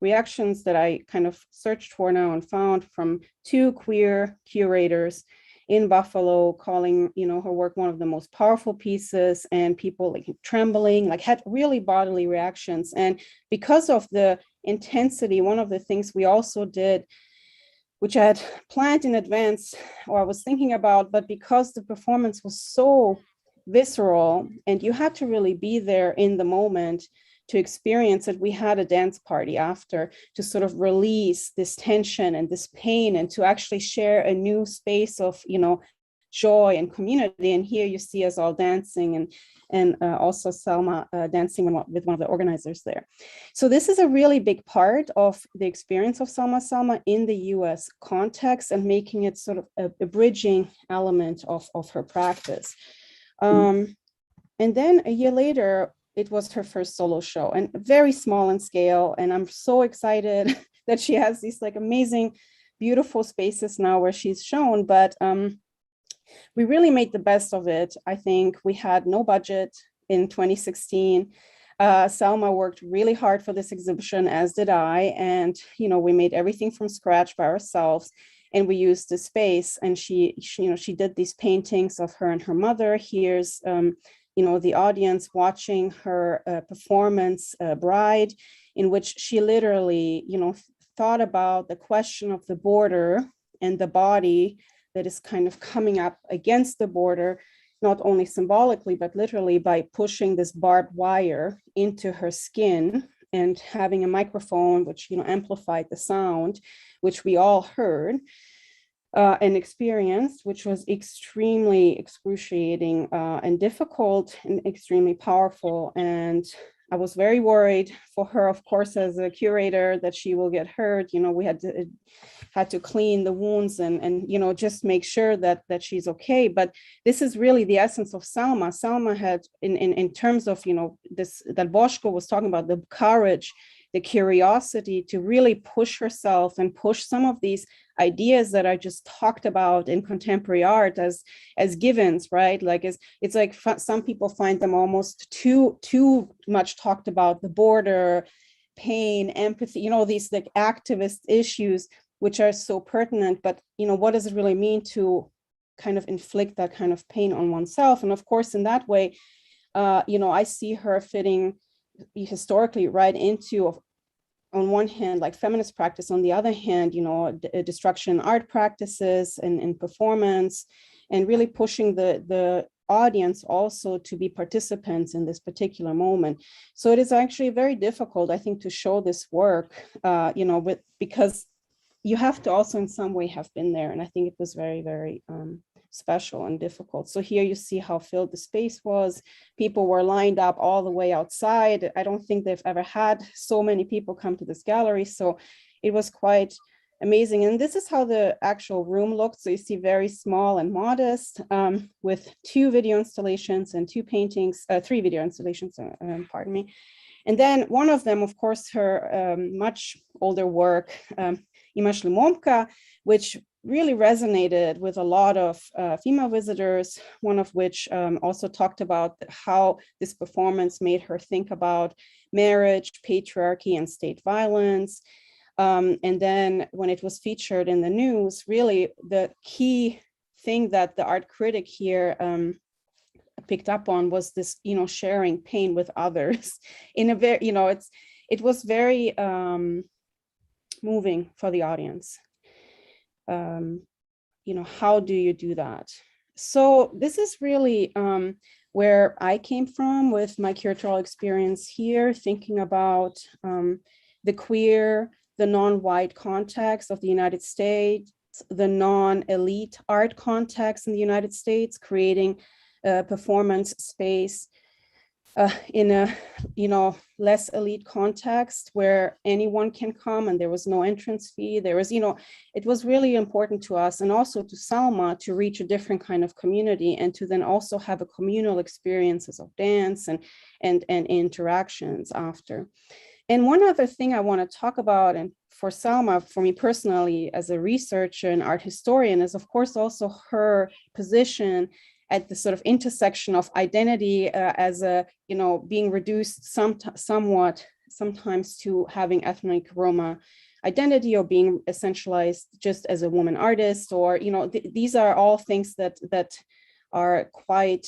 reactions that I kind of searched for now and found from two queer curators in Buffalo, calling her work one of the most powerful pieces, and people like trembling, like had really bodily reactions. And because of the intensity, one of the things we also did, which I had planned in advance or I was thinking about, but because the performance was so visceral and you had to really be there in the moment to experience it, we had a dance party after to sort of release this tension and this pain, and to actually share a new space of joy and community. And here you see us all dancing, and also Selma dancing with one of the organizers there. So this is a really big part of the experience of Selma in the US context, and making it sort of a bridging element of her practice. And then a year later, it was her first solo show, and very small in scale. And I'm so excited that she has these like amazing, beautiful spaces now where she's shown. But we really made the best of it. I think we had no budget in 2016. Selma worked really hard for this exhibition, as did I. And, we made everything from scratch by ourselves. And we used the space, and she did these paintings of her and her mother. Here's, the audience watching her performance, Bride, in which she literally, thought about the question of the border and the body that is kind of coming up against the border, not only symbolically, but literally by pushing this barbed wire into her skin and having a microphone, which, amplified the sound, which we all heard and experienced, which was extremely excruciating and difficult and extremely powerful. And I was very worried for her, of course, as a curator, that she will get hurt. We had to clean the wounds and just make sure that she's okay. But this is really the essence of Selma. Selma had, in terms of this, that Boshko was talking about, the courage, the curiosity to really push herself and push some of these ideas that I just talked about in contemporary art as givens, right? Like it's like some people find them almost too much talked about, the border, pain, empathy, these like activist issues, which are so pertinent. But what does it really mean to kind of inflict that kind of pain on oneself? And of course, in that way, I see her fitting historically right into, on one hand, like feminist practice, on the other hand, destruction art practices and performance, and really pushing the audience also to be participants in this particular moment. So it is actually very difficult, I think, to show this work, because you have to also in some way have been there. And I think it was very, very special and difficult. So here you see how filled the space was. People were lined up all the way outside. I don't think they've ever had so many people come to this gallery. So it was quite amazing. And this is how the actual room looked. So you see very small and modest, with 2 video installations and 2 paintings, 3 video installations, pardon me. And then one of them, of course, her much older work, Imaš Momka, which really resonated with a lot of female visitors, one of which also talked about how this performance made her think about marriage, patriarchy, and state violence. And then when it was featured in the news, really the key thing that the art critic here picked up on was this, sharing pain with others in a very, it was very moving for the audience. How do you do that? So this is really where I came from with my curatorial experience here, thinking about the queer, the non-white context of the United States, the non-elite art context in the United States, creating a performance space in a less elite context where anyone can come, and there was no entrance fee. There was, it was really important to us, and also to Selma, to reach a different kind of community, and to then also have a communal experiences of dance and interactions after. And one other thing I want to talk about, and for Selma, for me personally, as a researcher and art historian, is of course also her position at the sort of intersection of identity as a, being reduced somewhat sometimes to having ethnic Roma identity, or being essentialized just as a woman artist, or, these are all things that are quite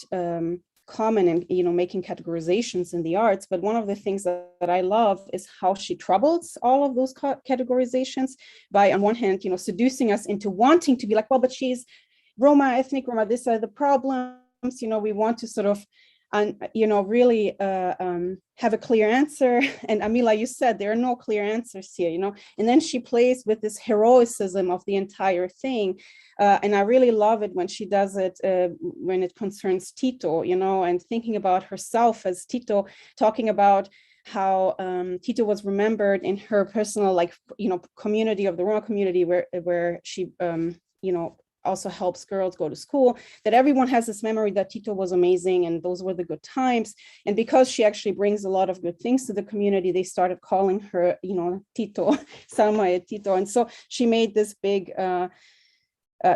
common in, making categorizations in the arts. But one of the things that I love is how she troubles all of those categorizations by, on one hand, seducing us into wanting to be like, well, but she's Roma, ethnic Roma, these are the problems, we want to sort of, really have a clear answer. And Amila, you said there are no clear answers here, and then she plays with this heroicism of the entire thing. And I really love it when she does it, when it concerns Tito, and thinking about herself as Tito, talking about how Tito was remembered in her personal, community of the Roma community, where she, also helps girls go to school, that everyone has this memory that Tito was amazing and those were the good times. And because she actually brings a lot of good things to the community, they started calling her, Tito, Selma Tito. And so she made this big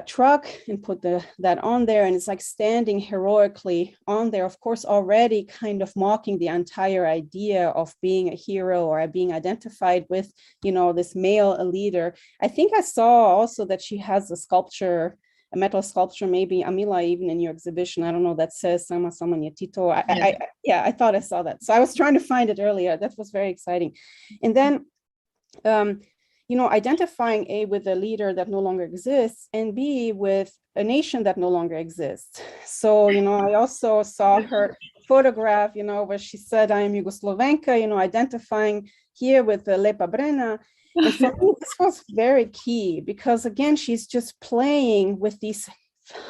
truck and put that on there, and it's like standing heroically on there, of course, already kind of mocking the entire idea of being a hero or being identified with, you know, this male leader. I think I saw also that she has a sculpture, a metal sculpture, maybe Amila, even in your exhibition, I don't know, that says Selma Yetito. I thought I saw that. So I was trying to find it earlier. That was very exciting. And then you know, identifying A, with a leader that no longer exists, and B, with a nation that no longer exists. So, you know, I also saw her photograph, you know, where she said, I am Yugoslovenka, you know, identifying here with the Lepa Brena. And for me, this was very key because, again, she's just playing with these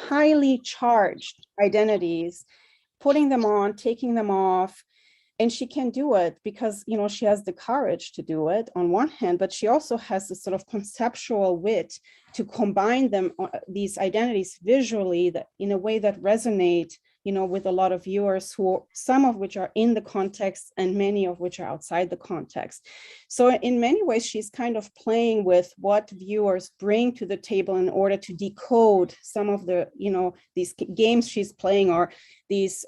highly charged identities, putting them on, taking them off. And she can do it because, you know, she has the courage to do it on one hand, but she also has this sort of conceptual wit to combine them, these identities visually, that in a way that resonate, you know, with a lot of viewers, who some of which are in the context and many of which are outside the context. So in many ways, she's kind of playing with what viewers bring to the table in order to decode some of the, you know, these games she's playing, or these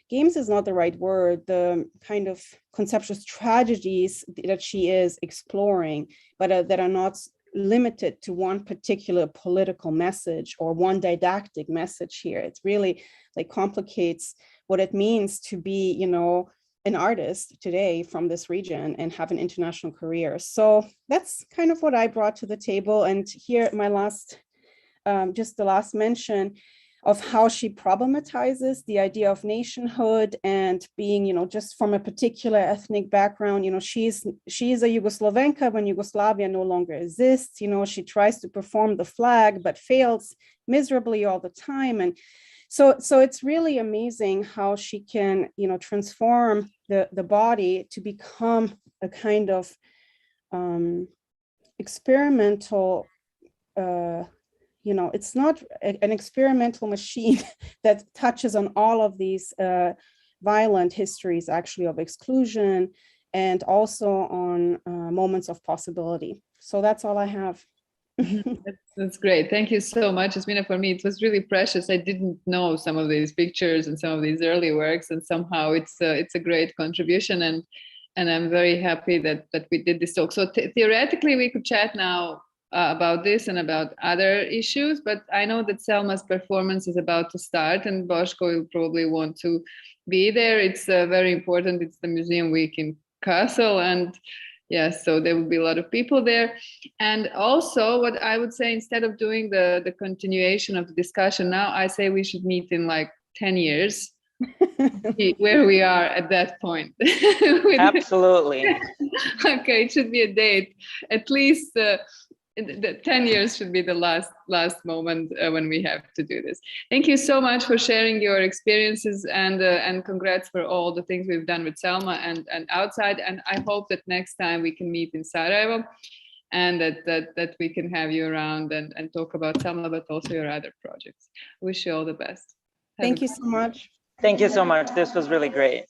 games is not the right word, the kind of conceptual strategies that she is exploring, but that are not limited to one particular political message or one didactic message here. It's really like complicates what it means to be, you know, an artist today from this region and have an international career. So that's kind of what I brought to the table. And here my last, just the last mention of how she problematizes the idea of nationhood and being, you know, just from a particular ethnic background. You know, she's a Yugoslovenka when Yugoslavia no longer exists. You know, she tries to perform the flag, but fails miserably all the time. And so it's really amazing how she can, you know, transform the body to become a kind of experimental, you know, it's not an experimental machine that touches on all of these violent histories, actually, of exclusion, and also on moments of possibility. So that's all I have. That's great. Thank you so much, Jasmina. For me, it was really precious. I didn't know some of these pictures and some of these early works, and somehow it's a great contribution. And I'm very happy that we did this talk. So theoretically, we could chat now about this and about other issues, but I know that Selma's performance is about to start, and Boshko will probably want to be there. It's very important. It's the Museum Week in Kassel, and yes, so there will be a lot of people there. And also, what I would say, instead of doing the continuation of the discussion now, I say we should meet in like 10 years. Where we are at that point. Absolutely. Okay, it should be a date. At least the 10 years should be the last moment when we have to do this. Thank you so much for sharing your experiences, and congrats for all the things we've done with Selma and outside. And I hope that next time we can meet in Sarajevo, and that we can have you around and talk about Selma, but also your other projects. Wish you all the best. Thank you so much. Thank you so much. This was really great.